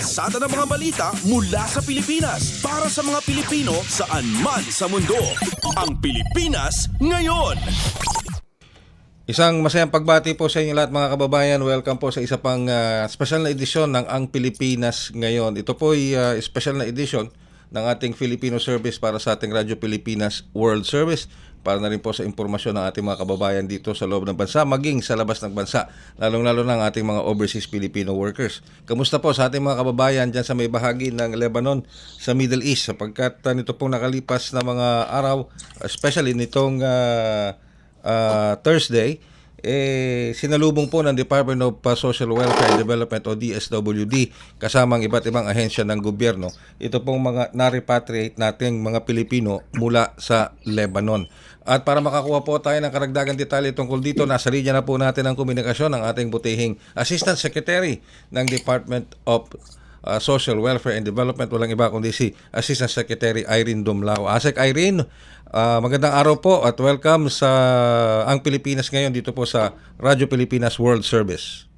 Pasada ng mga balita mula sa Pilipinas para sa mga Pilipino saan man sa mundo. Ang Pilipinas ngayon. Isang masayang pagbati po sa inyo lahat mga kababayan. Welcome po sa isa pang special na edisyon ng Ang Pilipinas ngayon. Ito po ay special na edisyon ng ating Filipino service para sa ating Radyo Pilipinas World Service, para na rin po sa impormasyon ng ating mga kababayan dito sa loob ng bansa, maging sa labas ng bansa, lalong-lalo ng ating mga overseas Filipino workers. Kamusta po sa ating mga kababayan dyan sa may bahagi ng Lebanon, sa Middle East, sapagkat nito pong nakalipas na mga araw, especially nitong Thursday, sinalubong po ng Department of Social Welfare and Development o DSWD kasamang iba't ibang ahensya ng gobyerno ito pong mga na-repatriate nating mga Pilipino mula sa Lebanon. At para makakuha po tayo ng karagdagang detalye tungkol dito, nasa linya na po natin ang komunikasyon ng ating butihing Assistant Secretary ng Department of Social Welfare and Development, walang iba kundi si Assistant Secretary Irene Dumlao. Asek Irene, magandang araw po at welcome sa Ang Pilipinas ngayon dito po sa Radyo Pilipinas World Service.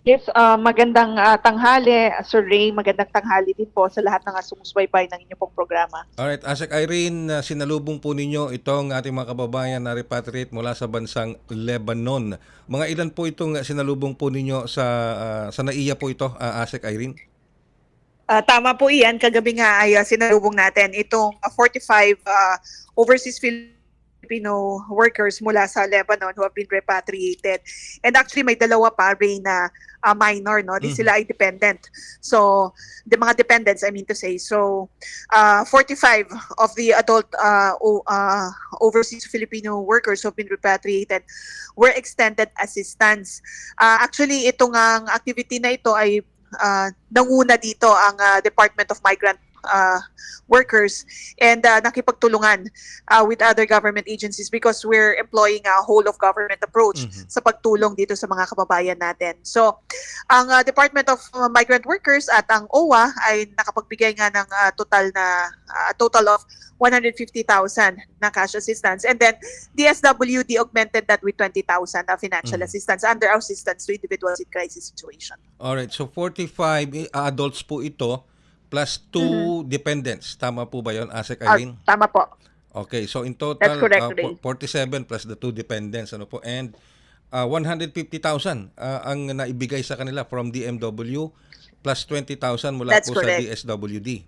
Yes, magandang tanghali, Sir Ray. Magandang tanghali din po sa lahat ng sumusubaybay ng inyong pong programa. Alright, Asek Irene, sinalubong po ninyo itong ating mga kababayan na repatriate mula sa bansang Lebanon. Mga ilan po itong sinalubong po ninyo sa NAIA po ito, Asek Irene? Tama po iyan. Kagabi nga ay sinalubong natin itong 45 overseas Filipino workers mula sa Lebanon who have been repatriated. And actually may dalawa pa rin na minor, no? Sila ay dependent. So, the mga dependents, I mean to say. So, 45 of the adult overseas Filipino workers who have been repatriated were extended assistance. Actually, itong activity na ito ay nanguna dito ang Department of Migrant Workers and nakipagtulungan with other government agencies because we're employing a whole of government approach sa pagtulong dito sa mga kababayan natin. So, ang Department of Migrant Workers at ang OWA ay nakapagbigay nga ng total of 150,000 na cash assistance, and then DSWD augmented that with 20,000 financial assistance under our assistance to individuals in crisis situation. Alright, so 45 adults po ito plus 2 dependents. Tama po ba yun, Asek Irene? Tama po. Okay, so in total, That's correct, Ray. 47 plus the 2 dependents. Ano po? And 150,000 ang naibigay sa kanila from DMW plus 20,000 mula That's po correct. sa DSWD.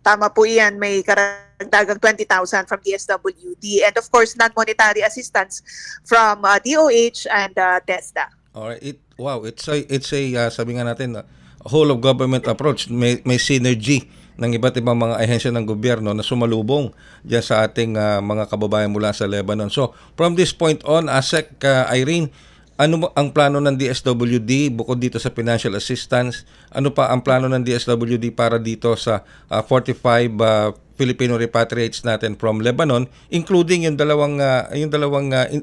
Tama po iyan. May karagdagang 20,000 from DSWD. And of course, non-monetary assistance from DOH and TESDA. Alright, it's a sabi nga natin, whole of government approach. May synergy ng iba't ibang mga ahensya ng gobyerno na sumalubong diyan sa ating mga kababayan mula sa Lebanon. So, from this point on, Asek Irene, ano ang plano ng DSWD bukod dito sa financial assistance? Ano pa ang plano ng DSWD para dito sa 45 Filipino repatriates natin from Lebanon, including yung dalawang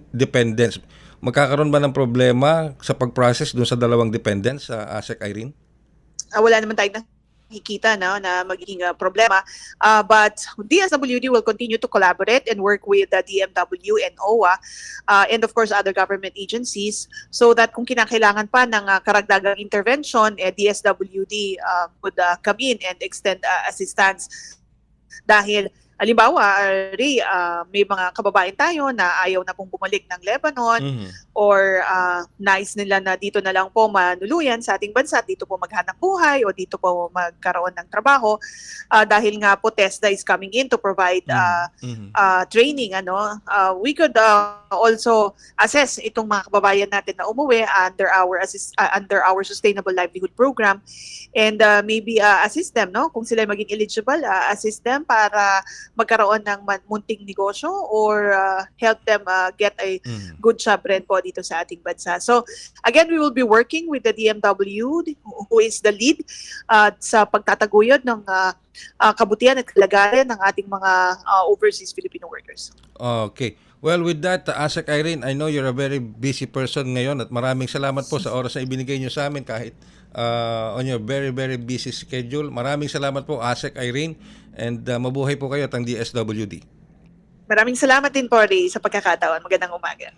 dependents? Magkakaroon ba ng problema sa pag-process dun sa dalawang dependents, Asek Irene? Wala naman tayong nakikita na magiging problema. But DSWD will continue to collaborate and work with the DMW and OWA and of course other government agencies so that kung kinakailangan pa ng karagdagang intervention, DSWD would come in and extend assistance. Dahil halimbawa, Ray, may mga kababayan tayo na ayaw na pong bumalik ng Lebanon or nais nila na dito na lang po manuluyan sa ating bansa, dito po maghanap buhay o dito po magkaroon ng trabaho dahil nga po TESDA is coming in to provide training. We could also assess itong mga kababayan natin na umuwi under our Sustainable Livelihood Program and maybe assist them, kung sila maging eligible, assist them para magkaroon ng munting negosyo or help them get a good job rin po dito sa ating bansa. So again, we will be working with the DMW who is the lead sa pagtataguyod ng kabutihan at kalagayan ng ating mga overseas Filipino workers. Okay. Well, with that, Asek Irene, I know you're a very busy person ngayon at maraming salamat po sa oras na ibinigay nyo sa amin kahit on your very, very busy schedule. Maraming salamat po, Asek Irene, and mabuhay po kayo at ang DSWD. Maraming salamat din po, Ray, sa pagkakataon. Magandang umaga.